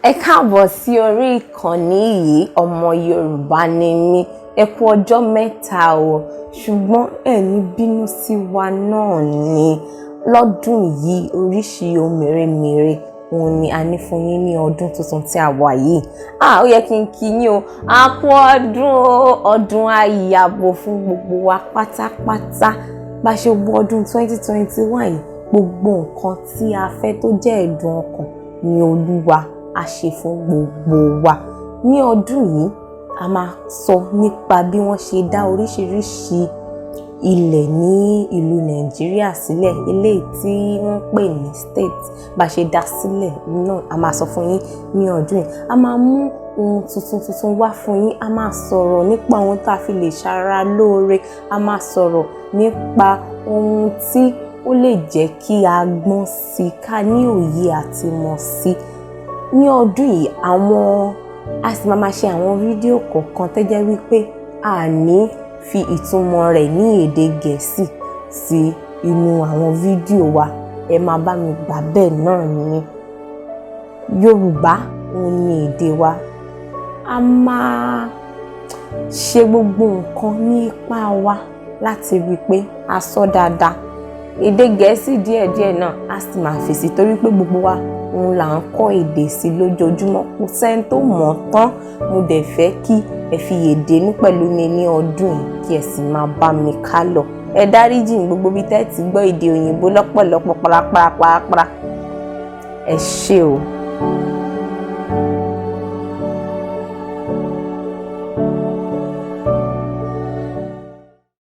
Ẹ káàbọ̀ sí orí ìkànnì yìí, ọmọ Yorùbá ni mí. Ẹ kú ọjọ́ mẹ́ta o, ṣùgbọ́n ẹ ní bínú sí wa náà ni. Lọ́dún yìí oríṣi ohun mèremère òun ni a ní fún yín ní ọdún tuntun tí a wà yìí. Ó yẹ kí n kí yín o, a kú ọdún o, ọdún ayàbò fún gbogbo wa pátápátá. Bá ṣe wọ ọdún 2021 yìí, gbogbo nǹkan tí a fẹ́ tó jẹ́ ẹ̀dùn ọkàn ni Olúwa a ṣe fún gbogbo wa. Ní ọdún yìí a máa sọ nípa bí wọ́n ṣe dá oríṣiríṣi ilẹ̀ ní ìlú Nàìjíríà sílẹ̀, eléyìí tí wọ́n pè ní state. Bá ṣe dá sílẹ̀ náà a máa sọ fún yín ní ọdún yìí. A máa mú ohun tuntun wá fún yín. A máa sọ̀rọ̀ nípa ohun tá a fi lè ṣara lóore. A máa sọ̀rọ̀ nípa ohun tí ó lè jẹ́ kí a gbọ́n sí, ká ní òye àti mọ̀ sí. Ní ọdún yìí a sì máa ṣe àwọn fídíò kọ̀ọ̀kan tó jẹ́ wípé a ní fi ìtumọ̀ rẹ̀ ní èdè Gẹ̀ẹ́sì sí inú àwọn fídíò wa. Ẹ máa bá mi gbà bẹ́ẹ̀ náà ní Yorùbá òun ni èdè wa. A máa ṣe gbogbo nǹkan ní ipá wa láti rí i pé a sọ dáadáa. Èdè Gẹ̀ẹ́sì díẹ̀díẹ̀ náà a sì máa fèsì torí pé gbogbo wa òun là ń kọ́ èdè sí lójoojúmọ́. Kò sẹ́ni tó mọ̀ tán. Mo dẹ̀ fẹ́ kí ẹ fi èdè nú pẹ̀lú mi ní ọdún yìí kí ẹ sì máa bá mi ká lọ. Ẹ dáríjì gbogbo bí tẹ́ ti gbọ́ èdè òyìnbó lọ́pọ̀lọpọ̀ pàápàá. Ẹ ṣé o.